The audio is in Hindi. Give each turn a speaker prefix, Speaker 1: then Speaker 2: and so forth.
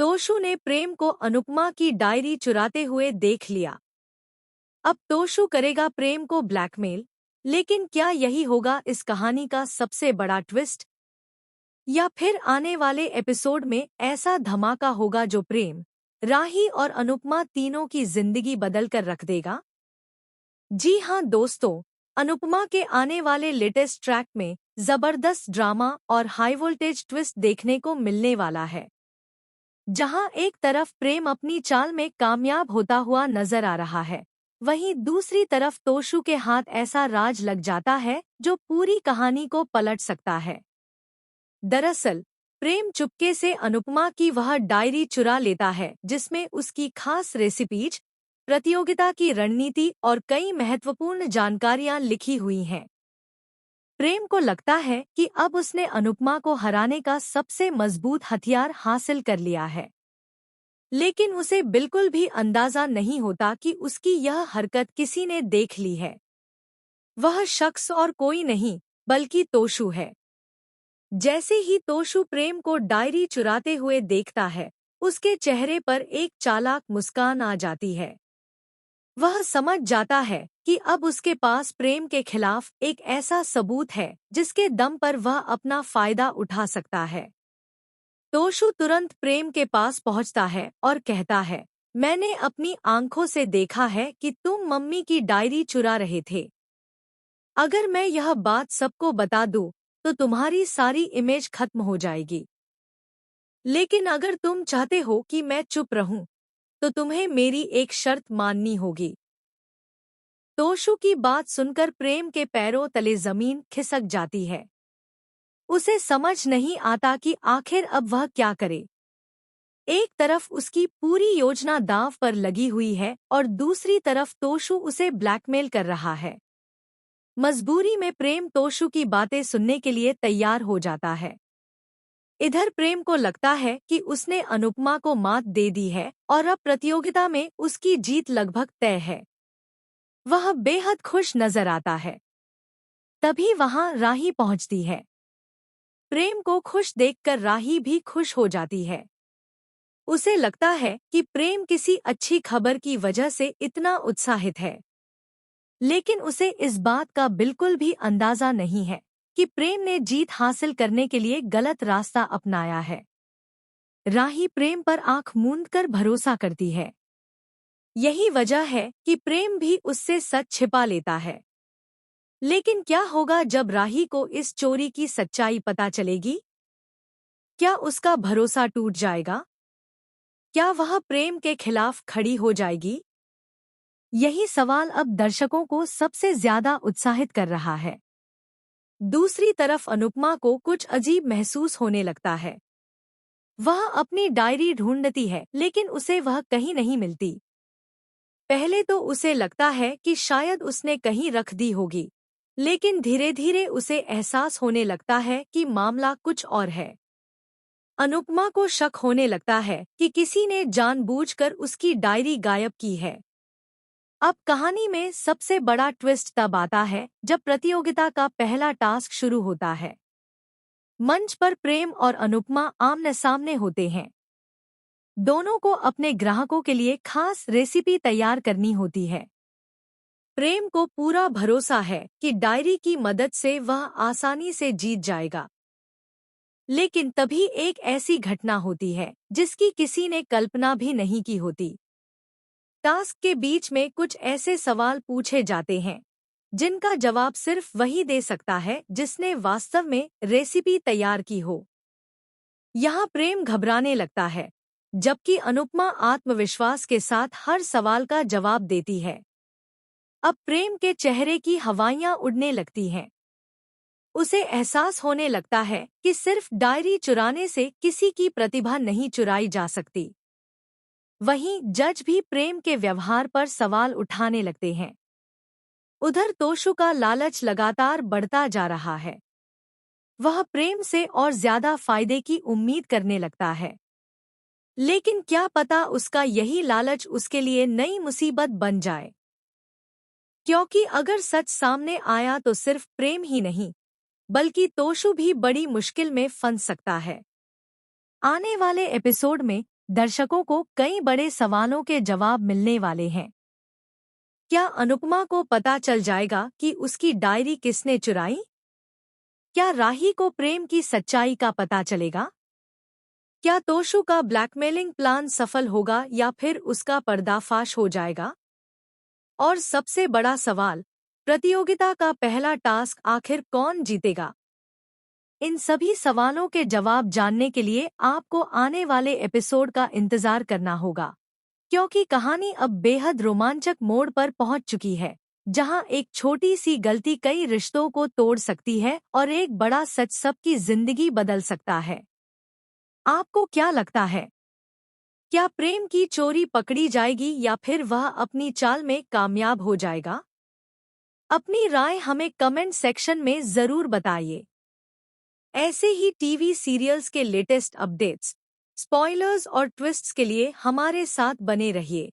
Speaker 1: तोशु ने प्रेम को अनुपमा की डायरी चुराते हुए देख लिया। अब तोशु करेगा प्रेम को ब्लैकमेल, लेकिन क्या यही होगा इस कहानी का सबसे बड़ा ट्विस्ट? या फिर आने वाले एपिसोड में ऐसा धमाका होगा जो प्रेम, राही और अनुपमा तीनों की जिंदगी बदल कर रख देगा? जी हां दोस्तों, अनुपमा के आने वाले लेटेस्ट ट्रैक में जबरदस्त ड्रामा और हाई वोल्टेज ट्विस्ट देखने को मिलने वाला है। जहां एक तरफ प्रेम अपनी चाल में कामयाब होता हुआ नजर आ रहा है, वहीं दूसरी तरफ तोशु के हाथ ऐसा राज लग जाता है जो पूरी कहानी को पलट सकता है। दरअसल प्रेम चुपके से अनुपमा की वह डायरी चुरा लेता है जिसमें उसकी खास रेसिपीज, प्रतियोगिता की रणनीति और कई महत्वपूर्ण जानकारियां लिखी हुई हैं। प्रेम को लगता है कि अब उसने अनुपमा को हराने का सबसे मजबूत हथियार हासिल कर लिया है, लेकिन उसे बिल्कुल भी अंदाजा नहीं होता कि उसकी यह हरकत किसी ने देख ली है। वह शख्स और कोई नहीं बल्कि तोशु है। जैसे ही तोशु प्रेम को डायरी चुराते हुए देखता है, उसके चेहरे पर एक चालाक मुस्कान आ जाती है। वह समझ जाता है कि अब उसके पास प्रेम के खिलाफ एक ऐसा सबूत है जिसके दम पर वह अपना फायदा उठा सकता है। तोशु तुरंत प्रेम के पास पहुंचता है और कहता है, मैंने अपनी आंखों से देखा है कि तुम मम्मी की डायरी चुरा रहे थे। अगर मैं यह बात सबको बता दूं, तो तुम्हारी सारी इमेज खत्म हो जाएगी। लेकिन अगर तुम चाहते हो कि मैं चुप रहूं, तो तुम्हें मेरी एक शर्त माननी होगी। तोशु की बात सुनकर प्रेम के पैरों तले जमीन खिसक जाती है। उसे समझ नहीं आता कि आखिर अब वह क्या करे। एक तरफ उसकी पूरी योजना दांव पर लगी हुई है और दूसरी तरफ तोशु उसे ब्लैकमेल कर रहा है। मजबूरी में प्रेम तोशु की बातें सुनने के लिए तैयार हो जाता है। इधर प्रेम को लगता है कि उसने अनुपमा को मात दे दी है और अब प्रतियोगिता में उसकी जीत लगभग तय है। वह बेहद खुश नजर आता है। तभी वहां राही पहुंचती है। प्रेम को खुश देखकर राही भी खुश हो जाती है। उसे लगता है कि प्रेम किसी अच्छी खबर की वजह से इतना उत्साहित है, लेकिन उसे इस बात का बिल्कुल भी अंदाजा नहीं है कि प्रेम ने जीत हासिल करने के लिए गलत रास्ता अपनाया है। राही प्रेम पर आंख मूंदकर भरोसा करती है। यही वजह है कि प्रेम भी उससे सच छिपा लेता है। लेकिन क्या होगा जब राही को इस चोरी की सच्चाई पता चलेगी? क्या उसका भरोसा टूट जाएगा? क्या वह प्रेम के खिलाफ खड़ी हो जाएगी? यही सवाल अब दर्शकों को सबसे ज्यादा उत्साहित कर रहा है। दूसरी तरफ अनुपमा को कुछ अजीब महसूस होने लगता है। वह अपनी डायरी ढूंढती है, लेकिन उसे वह कहीं नहीं मिलती। पहले तो उसे लगता है कि शायद उसने कहीं रख दी होगी, लेकिन धीरे धीरे उसे एहसास होने लगता है कि मामला कुछ और है। अनुपमा को शक होने लगता है कि किसी ने जानबूझकर उसकी डायरी गायब की है। अब कहानी में सबसे बड़ा ट्विस्ट तब आता है जब प्रतियोगिता का पहला टास्क शुरू होता है। मंच पर प्रेम और अनुपमा आमने सामने होते हैं। दोनों को अपने ग्राहकों के लिए खास रेसिपी तैयार करनी होती है। प्रेम को पूरा भरोसा है कि डायरी की मदद से वह आसानी से जीत जाएगा। लेकिन तभी एक ऐसी घटना होती है जिसकी किसी ने कल्पना भी नहीं की होती। टास्क के बीच में कुछ ऐसे सवाल पूछे जाते हैं जिनका जवाब सिर्फ वही दे सकता है जिसने वास्तव में रेसिपी तैयार की हो। यहाँ प्रेम घबराने लगता है, जबकि अनुपमा आत्मविश्वास के साथ हर सवाल का जवाब देती है। अब प्रेम के चेहरे की हवाइयाँ उड़ने लगती हैं। उसे एहसास होने लगता है कि सिर्फ डायरी चुराने से किसी की प्रतिभा नहीं चुराई जा सकती। वहीं जज भी प्रेम के व्यवहार पर सवाल उठाने लगते हैं। उधर तोशु का लालच लगातार बढ़ता जा रहा है। वह प्रेम से और ज्यादा फायदे की उम्मीद करने लगता है। लेकिन क्या पता उसका यही लालच उसके लिए नई मुसीबत बन जाए। क्योंकि अगर सच सामने आया तो सिर्फ प्रेम ही नहीं, बल्कि तोशु भी बड़ी मुश्किल में फंस सकता है। आने वाले एपिसोड में दर्शकों को कई बड़े सवालों के जवाब मिलने वाले हैं। क्या अनुपमा को पता चल जाएगा कि उसकी डायरी किसने चुराई? क्या राही को प्रेम की सच्चाई का पता चलेगा? क्या तोशु का ब्लैकमेलिंग प्लान सफल होगा या फिर उसका पर्दाफाश हो जाएगा? और सबसे बड़ा सवाल, प्रतियोगिता का पहला टास्क आखिर कौन जीतेगा? इन सभी सवालों के जवाब जानने के लिए आपको आने वाले एपिसोड का इंतजार करना होगा, क्योंकि कहानी अब बेहद रोमांचक मोड़ पर पहुंच चुकी है, जहां एक छोटी सी गलती कई रिश्तों को तोड़ सकती है और एक बड़ा सच सबकी जिंदगी बदल सकता है। आपको क्या लगता है? क्या प्रेम की चोरी पकड़ी जाएगी या फिर वह अपनी चाल में कामयाब हो जाएगा? अपनी राय हमें कमेंट सेक्शन में जरूर बताइए। ऐसे ही टीवी सीरियल्स के लेटेस्ट अपडेट्स, स्पॉयलर्स और ट्विस्ट्स के लिए हमारे साथ बने रहिए।